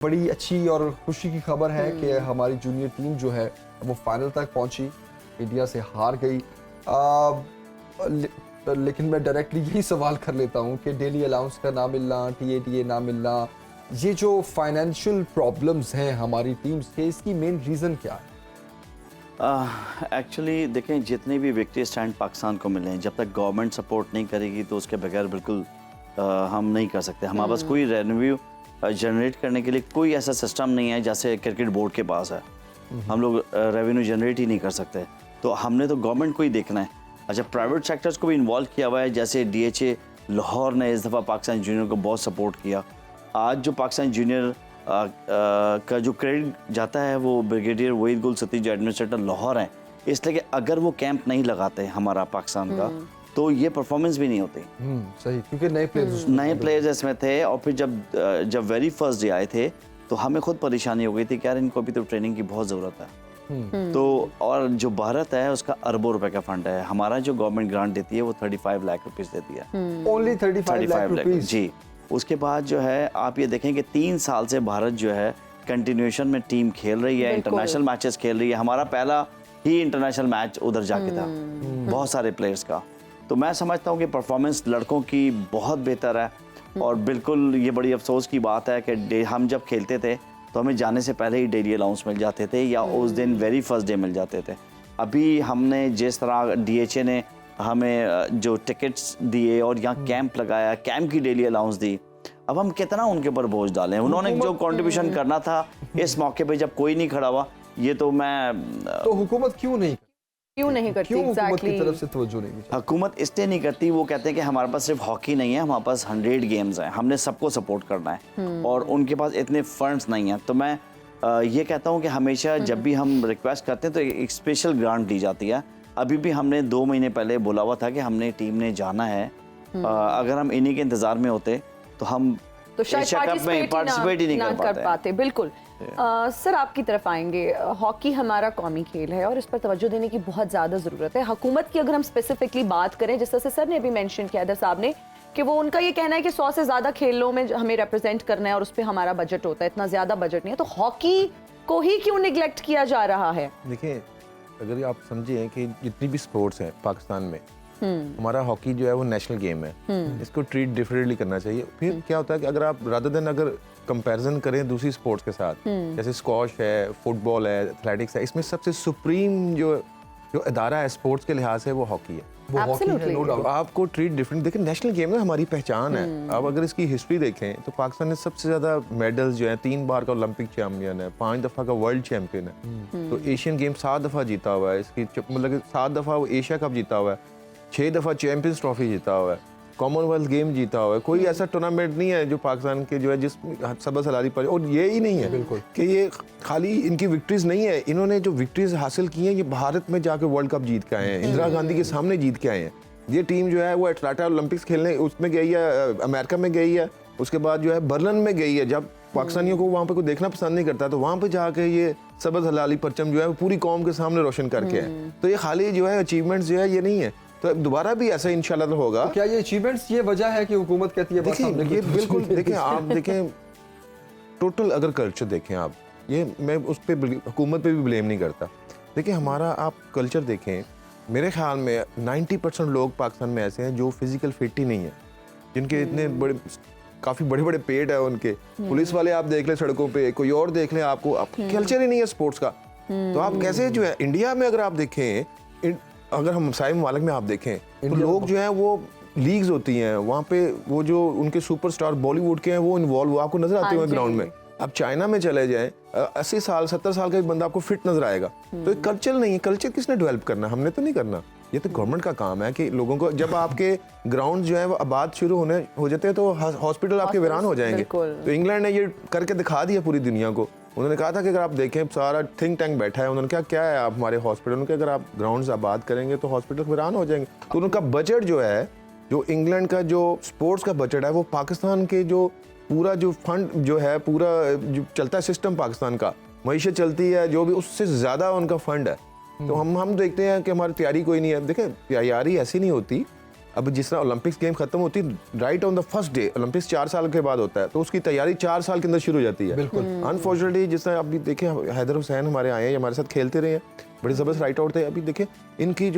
बड़ी अच्छी और खुशी की खबर है कि हमारी जूनियर टीम जो है वो फाइनल तक पहुंची, इंडिया से हार गई। लेकिन मैं डायरेक्टली यही सवाल कर लेता हूं कि डेली अलाउंस का ना मिलना, टीए ना मिलना, ये जो फाइनेंशियल प्रॉब्लम्स हैं हमारी टीम्स के, इसकी मेन रीज़न क्या है? एक्चुअली देखें, जितने भी विक्ट्री स्टैंड पाकिस्तान को मिले हैं, जब तक गवर्नमेंट सपोर्ट नहीं करेगी तो उसके बगैर बिल्कुल हम नहीं कर सकते। हमारे पास कोई रेवेन्यू जनरेट करने के लिए कोई ऐसा सिस्टम नहीं है जैसे क्रिकेट बोर्ड के पास है। हम लोग रेवेन्यू जनरेट ही नहीं कर सकते, तो हमने तो गवर्नमेंट को ही देखना है। अच्छा, प्राइवेट सेक्टर्स को भी इन्वॉल्व किया हुआ है, जैसे DHA लाहौर ने इस दफ़ा पाकिस्तान जूनियर को बहुत सपोर्ट किया। आज जो पाकिस्तान जूनियर का जो क्रेडिट जाता है वो ब्रिगेडियर वहीद गुल सती जो एडमिनिस्ट्रेटर लाहौर हैं, इसलिए कि अगर वो कैंप नहीं लगाते हमारा पाकिस्तान का तो ये परफॉर्मेंस भी नहीं होती। सही, क्योंकि नए प्लेयर्स इसमें थे। और फिर जब वेरी फर्स्ट डे आए थे तो हमें खुद परेशानी हो गई थी कि यार इनको अभी तो ट्रेनिंग की बहुत ज़रूरत है। तो और जो भारत है उसका अरबों रुपए का फंड है, हमारा जो गवर्नमेंट ग्रांट देती है वो 35 लाख रुपीज़ देती है। ओनली 35 लाख रुपीज़ जी। उसके बाद जो है आप ये देखें कि 3 साल से भारत जो है कंटिन्यूएशन में टीम खेल रही है, इंटरनेशनल मैचेस खेल रही है। हमारा पहला ही इंटरनेशनल मैच उधर जाके था बहुत सारे प्लेयर्स का। तो मैं समझता हूँ कि परफॉर्मेंस लड़कों की बहुत बेहतर है। और बिल्कुल ये बड़ी अफसोस की बात है कि हम जब खेलते थे तो हमें जाने से पहले ही डेली अलाउंस मिल जाते थे या उस दिन वेरी फर्स्ट डे मिल जाते थे। अभी हमने जिस तरह DHA ने हमें जो टिकट्स दिए और यहाँ कैंप लगाया, कैंप की डेली अलाउंस दी, अब हम कितना उनके ऊपर बोझ डालें। उन्होंने जो कंट्रीब्यूशन करना था इस मौके पे जब कोई नहीं खड़ा हुआ, ये तो तो हुकूमत क्यों नहीं करती? क्यों हुकूमत की तरफ से तवज्जो नहीं मिलती? हुकूमत इसलिए नहीं करती, वो कहते हैं कि हमारे पास सिर्फ हॉकी नहीं है, हमारे पास 100 गेम्स हैं, हमने सबको सपोर्ट करना है और उनके पास इतने फंड्स नहीं हैं। तो मैं ये कहता हूँ कि हमेशा जब भी हम रिक्वेस्ट करते हैं तो एक स्पेशल ग्रांट दी जाती है। अभी भी हमने 2 महीने पहले बोला हुआ था कि हमने टीम ने जाना है। अगर हम इन्हीं के इंतजार में होते तो हम तो शायद पार्टिसिपेट ही नहीं कर पाते। बिल्कुल। सर, आपकी तरफ आएंगे। हॉकी हमारा कौमी खेल है और इस पर तवज्जो देने की बहुत ज़्यादा ज़रूरत है। हुकूमत की अगर हम स्पेसिफिकली बात करें, जिस तरह से सर ने भी मेंशन किया था साहब ने, कि वो उनका ये कहना है कि 100 से ज़्यादा खेलों में हमें रिप्रेजेंट करना है और उस पर हमारा बजट होता है, इतना ज़्यादा बजट नहीं है, तो हॉकी को ही क्यों निगलेक्ट किया जा रहा है? देखिए, अगर आप समझिए कि जितनी भी स्पोर्ट्स हैं पाकिस्तान में, हमारा हॉकी जो है वो नेशनल गेम है, इसको ट्रीट डिफरेंटली करना चाहिए। फिर क्या होता है कि अगर आप अगर कंपैरिजन करें दूसरी स्पोर्ट्स के साथ, जैसे स्क्वॉश है, फुटबॉल है, एथलेटिक्स है, इसमें सबसे सुप्रीम जो अदारा है स्पोर्ट्स के लिहाज से वो हॉकी है। वो हॉकी है, नो डाउट। आपको ट्रीट डिफरेंट, देखिए नेशनल गेम है, हमारी पहचान है। अब अगर इसकी हिस्ट्री देखें तो पाकिस्तान ने सबसे ज्यादा मेडल्स जो है, 3 बार का ओलंपिक चैंपियन है, 5 दफा का वर्ल्ड चैंपियन है। तो एशियन गेम 7 दफा जीता हुआ है, इसकी मतलब 7 दफा वो एशिया कप जीता हुआ है, 6 दफा चैंपियंस ट्रॉफी जीता हुआ है, कॉमनवेल्थ गेम जीता हुआ है। कोई ऐसा टूर्नामेंट नहीं है जो पाकिस्तान के जो है जिस सबसे सलारी पर। और ये ही नहीं है बिल्कुल कि ये खाली इनकी विक्ट्रीज नहीं है, इन्होंने जो विक्ट्रीज हासिल की हैं ये भारत में जाके वर्ल्ड कप जीत के आए हैं, इंदिरा गांधी के सामने जीत के आए हैं। ये टीम जो है वो एटलांटा ओलंपिक्स खेलने उसमें गई है, अमेरिका में गई है, उसके बाद जो है बर्लिन में गई है। जब पाकिस्तानियों को वहाँ पे कोई देखना पसंद नहीं करता तो वहाँ पे जाके ये सबज हलाली परचम जो है पूरी कौम के सामने रोशन करके आए। तो ये खाली जो है अचीवमेंट्स जो है ये नहीं है, तो दोबारा भी ऐसा इंशाल्लाह होगा। तो क्या ये अचीवमेंट्स ये वजह है कि हुकूमत कहती है? देखिए ये बिल्कुल, देखें आप देखें टोटल अगर कल्चर देखें आप, ये मैं उस पर हुकूमत पे भी ब्लेम नहीं करता। देखिए हमारा आप कल्चर देखें, मेरे ख्याल में 90% लोग पाकिस्तान में ऐसे हैं जो फिजिकल फिट ही नहीं है, जिनके इतने बड़े काफ़ी बड़े बड़े पेट है उनके। पुलिस वाले आप देख लें सड़कों पे, कोई और देख लें, आपको कल्चर ही नहीं है स्पोर्ट्स का। तो आप कैसे जो है इंडिया में अगर आप देखें, अगर हम साइम ममालिक में आप देखें तो लोग जो हैं वो लीग्स होती हैं वहाँ पे, वो जो उनके सुपरस्टार बॉलीवुड के हैं वो इन्वॉल्व आपको नजर आते हुए ग्राउंड में। अब चाइना में चले जाएं, 80 साल 70 साल का एक बंदा आपको फिट नजर आएगा। तो एक कल्चर नहीं है, कल्चर किसने डेवलप करना? हमने तो नहीं करना, ये तो गवर्नमेंट का काम है कि लोगों को, जब आपके ग्राउंड जो है वो आबाद शुरू हो जाते हैं तो हॉस्पिटल आपके वीरान हो जाएंगे। तो इंग्लैंड ने ये करके दिखा दिया पूरी दुनिया को। उन्होंने कहा था कि अगर आप देखें सारा थिंक टैंक बैठा है, उन्होंने कहा क्या है आप हमारे हॉस्पिटल के, अगर आप ग्राउंड्स आबाद करेंगे तो हॉस्पिटल वीरान हो जाएंगे। तो उनका बजट जो है, जो इंग्लैंड का जो स्पोर्ट्स का बजट है, वो पाकिस्तान के जो पूरा जो फंड जो है, पूरा जो चलता है सिस्टम पाकिस्तान का, मईशत चलती है जो भी, उससे ज़्यादा उनका फंड है। तो हम देखते हैं कि हमारी तैयारी कोई नहीं है। देखिए तैयारी ऐसी नहीं होती अब जिस तरह ओलंपिक्स गेम खत्म होती है right on the first day, Olympics 4 साल के बाद होता है, तो उसकी तैयारी 4 साल के अंदर शुरू हो जाती है। बिल्कुल। अनफॉर्चुनेटली जिस तरह अभी देखें हैदर हुसैन हमारे आए हैं, हमारे साथ खेलते रहे हैं, बड़े ज़बरदस्त राइट आउट थे। अभी देखें इनकी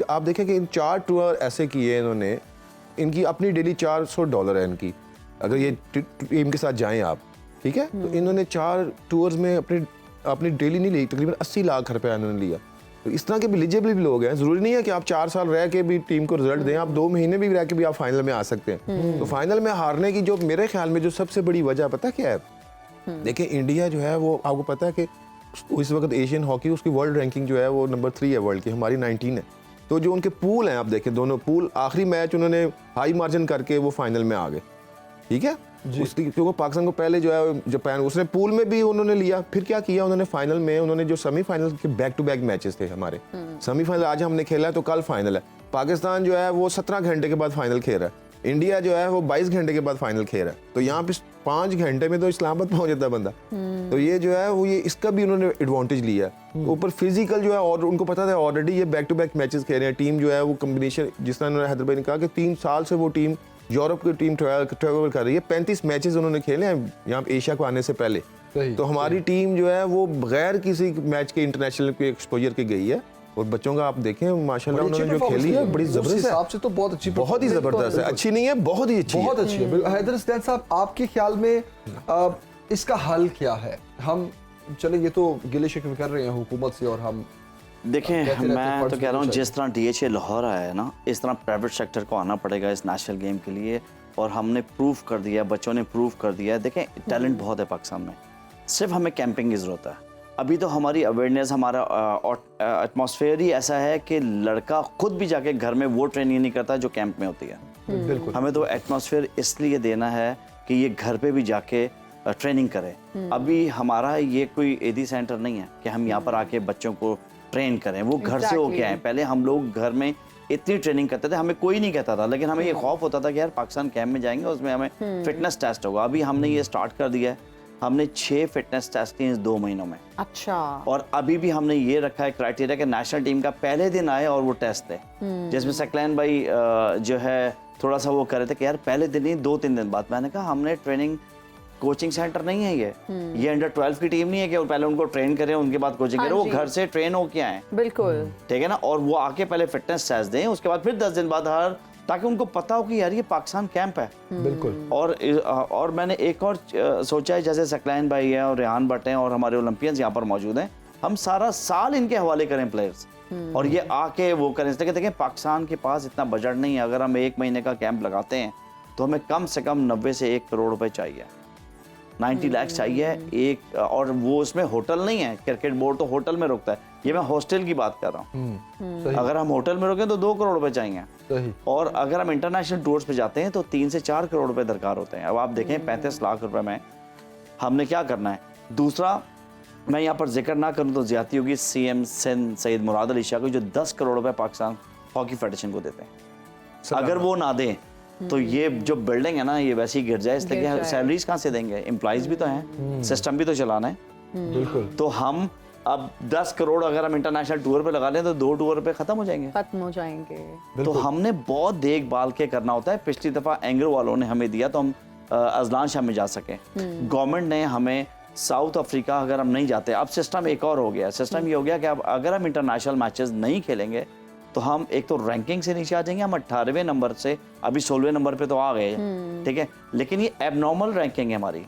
आप देखें कि इन 4 टूर ऐसे किए इन्होंने, इनकी अपनी डेली $400 है इनकी, अगर ये टीम के साथ जाएं आप, ठीक है, तो इन्होंने 4 टूर्स में अपनी डेली नहीं ली, तकरीबन 80 लाख रुपया इन्होंने लिया। तो इस तरह के भी एलिजिबल भी लोग हैं, ज़रूरी नहीं है कि आप 4 साल रह के भी टीम को रिजल्ट दें, आप 2 महीने भी रह के भी आप फाइनल में आ सकते हैं। तो फाइनल में हारने की जो मेरे ख्याल में जो सबसे बड़ी वजह पता क्या है, देखिए इंडिया जो है वो आपको पता है कि इस वक्त एशियन हॉकी उसकी वर्ल्ड रैंकिंग जो है वो नंबर 3 है वर्ल्ड की, हमारी 19 है। तो जो उनके पूल हैं आप देखें, दोनों पूल आखिरी मैच उन्होंने हाई मार्जिन करके वो फाइनल में आ गए, ठीक है। उसकी क्योंकि पाकिस्तान को पहले जो है जापान उसने पूल में भी उन्होंने लिया, फिर क्या किया उन्होंने फाइनल में, उन्होंने जो सेमीफाइनल के बैक टू बैक मैचेस थे हमारे, सेमीफाइनल आज हमने खेला है तो कल फाइनल है। पाकिस्तान जो है वो 17 घंटे के बाद फाइनल खेल रहा है, इंडिया जो है वो 22 घंटे के बाद फाइनल खेल रहा है। तो यहाँ पे 5 घंटे में तो इस्लामाबाद पहुंच जाता है बंदा। तो ये जो है वो ये इसका भी उन्होंने एडवांटेज लिया। ऊपर फिजिकल जो है, और उनको पता था ऑलरेडी ये बैक टू बैक मैचेस खेल रहे हैं, टीम जो है वो कम्बिनेशन, जिस तरह उन्होंने हैदराबाद ने कहा कि 3 साल से वो टीम यूरोप की टीम ट्रैवल कर रही है, 35 मैचेस उन्होंने खेले हैं यहाँ एशिया को आने से पहले। तो हमारी टीम जो है वो बगैर किसी मैच के इंटरनेशनल के एक्सपोजर की गई है, और बच्चों का आप देखें माशाल्लाह उन्होंने जो खेली है बड़ी जबरदस्त है, हिसाब से तो बहुत अच्छी, बहुत ही जबरदस्त है, अच्छी नहीं है बहुत ही अच्छी है, बहुत अच्छी है। हैदर हुसैन साहब, आपके ख्याल में इसका हल क्या है? हम चले ये तो गिले शिकवे कर रहे हैं हुकूमत से, और हम देखें मैं तो कह रहा हूँ जिस तरह DHA लाहौर आया है ना, इस तरह प्राइवेट सेक्टर को आना पड़ेगा इस नेशनल गेम के लिए, और हमने प्रूव कर दिया, बच्चों ने प्रूव कर दिया है। देखें टैलेंट बहुत है पाकिस्तान में, सिर्फ हमें कैंपिंग की ज़रूरत है। अभी तो हमारी अवेयरनेस, हमारा एटमॉस्फेयर ही ऐसा है कि लड़का खुद भी जाके घर में वो ट्रेनिंग नहीं करता जो कैंप में होती है। बिल्कुल, हमें तो एटमॉस्फेयर इसलिए देना है कि ये घर पे भी जाके ट्रेनिंग करे। अभी हमारा ये कोई एडी सेंटर नहीं है कि हम यहाँ पर आके बच्चों को ट्रेन करें, वो घर से होके आए। पहले हम लोग घर में इतनी ट्रेनिंग करते थे, हमें कोई नहीं कहता था, लेकिन हमें ये खौफ होता था कि यार पाकिस्तान कैंप में जाएंगे उसमें हमें फिटनेस टेस्ट होगा। अभी हमने ये स्टार्ट कर दिया है, हमने 6 फिटनेस टेस्ट किए 2 महीनों में। अच्छा। और अभी भी हमने ये रखा है क्राइटेरिया कि नेशनल टीम का पहले दिन आए और वो टेस्ट है, जिसमें सकलैन भाई जो है थोड़ा सा वो कर रहे थे कि यार पहले दिन ही 2-3 दिन बाद। मैंने कहा हमने ट्रेनिंग कोचिंग सेंटर नहीं है ये अंडर 12 की टीम नहीं है कि पहले उनको ट्रेन करें उनके बाद कोचिंग करें, वो घर से ट्रेन होके आए। बिल्कुल ठीक है ना, और वो आके पहले फिटनेस टेस्ट दें, उसके बाद फिर 10 दिन बाद ताकि उनको पता हो कि यार ये पाकिस्तान कैंप है। बिल्कुल। और मैंने एक और सोचा है, जैसे सकलैन भाई है और रेहान भट्ट हैं और हमारे ओलंपियंस यहाँ पर मौजूद हैं, हम सारा साल इनके हवाले करें प्लेयर्स, और ये आके वो करें। इसलिए देखें पाकिस्तान के पास इतना बजट नहीं है, अगर हम 1 महीने का कैंप लगाते हैं तो हमें कम से कम 90 से 1 करोड़ रुपए चाहिए, 90 लाख चाहिए एक। और वो उसमें होटल नहीं है, क्रिकेट बोर्ड तो होटल में रुकता है, ये मैं हॉस्टल की बात कर रहा हूँ। अगर हम होटल में रुके तो 2 करोड़ रुपए चाहिए। सही। और अगर हम इंटरनेशनल टूर्स पे जाते हैं तो 3 से 4 करोड़ रुपए दरकार होते हैं। अब आप देखें 35 लाख रुपए में हमने क्या करना है। दूसरा, मैं यहाँ पर जिक्र ना करूँ तो ज्यादती होगी, CM सिंध सैयद मुराद अली शाह को जो 10 करोड़ रुपए पाकिस्तान हॉकी फेडरेशन को देते हैं, अगर वो ना दें तो ये जो बिल्डिंग है ना ये वैसे ही गिर जाए। इसलिए सैलरीज कहाँ से देंगे, एम्प्लॉइज भी तो हैं, सिस्टम भी तो चलाना है। बिल्कुल। तो हम अब 10 करोड़ अगर हम इंटरनेशनल टूर पे लगा लें तो 2 टूर पे खत्म हो जाएंगे। तो हमने बहुत देखभाल के करना होता है। पिछली दफा एंगर वालों ने हमें दिया तो हम अजलान शाह में जा सके। गवर्नमेंट ने हमें साउथ अफ्रीका अगर हम नहीं जाते, अब सिस्टम एक और हो गया। सिस्टम ये हो गया कि अब अगर हम इंटरनेशनल मैचेस नहीं खेलेंगे तो हम एक तो रैंकिंग से नीचे आ जाएंगे, हम 18वें नंबर से अभी 16वें नंबर पे तो आ गए, ठीक है, लेकिन ये एबनॉर्मल रैंकिंग है हमारी।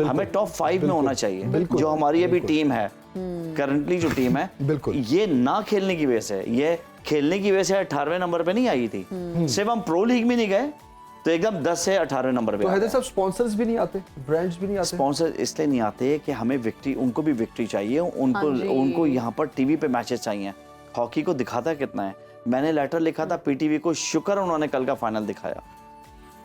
हमें टॉप 5 में होना चाहिए। जो हमारी अभी टीम है करंटली, जो टीम है ये ना खेलने की वजह से, ये खेलने की वजह से 18वें नंबर पे नहीं आई थी। सिर्फ हम प्रो लीग में नहीं गए तो एकदम 10 से 18वें नंबर पे। तो हैदर साहब स्पॉन्सर्स भी नहीं आते, ब्रांड्स भी नहीं आते? स्पॉन्सर इसलिए नहीं आते कि हमें विक्ट्री, उनको भी विक्ट्री चाहिए, उनको यहाँ पर टीवी पे मैचेस चाहिए। हॉकी को दिखाता कितना है। मैंने लेटर लिखा था PTV को, शुक्र उन्होंने कल का फाइनल दिखाया,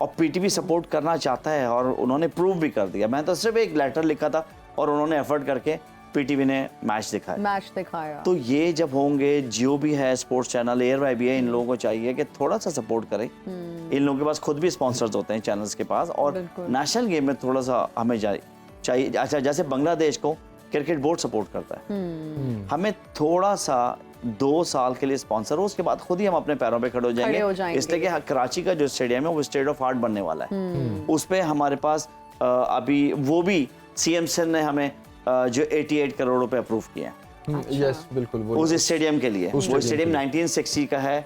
और PTV सपोर्ट करना चाहता है और उन्होंने प्रूव भी कर दिया। मैं तो सिर्फ एक लेटर लिखा था और उन्होंने एफर्ट करके PTV ने मैच दिखाया। तो ये जब होंगे, जियो भी है स्पोर्ट्स चैनल, एयरवाई भी है, इन लोगों को चाहिए कि थोड़ा सा सपोर्ट करें। इन लोगों के पास खुद भी स्पॉन्सर्स होते हैं चैनल्स के पास, और नेशनल गेम में थोड़ा सा हमें चाहिए। अच्छा, जैसे बांग्लादेश को क्रिकेट बोर्ड सपोर्ट करता है, हमें थोड़ा सा 2 साल के लिए स्पॉन्सर हो, उसके बाद खुद ही हम अपने पैरों पे खड़े हो जाएंगे। इसलिए कि कराची का जो स्टेडियम है वो स्टेट ऑफ आर्ट बनने वाला है। उस पे हमारे पास अभी वो भी सीएम सर ने हमें जो 88 करोड़ रुपए अप्रूव किए हैं यस बिल्कुल वो उस स्टेडियम के लिए। वो स्टेडियम 1960 का है,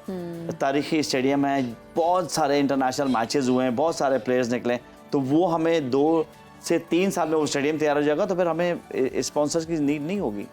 तारीखी स्टेडियम है, बहुत सारे इंटरनेशनल मैचेस हुए हैं, बहुत सारे प्लेयर्स निकले। तो वो हमें 2 से 3 साल में वो स्टेडियम तैयार हो जाएगा, तो फिर हमें स्पॉन्सर्स की नीड नहीं होगी।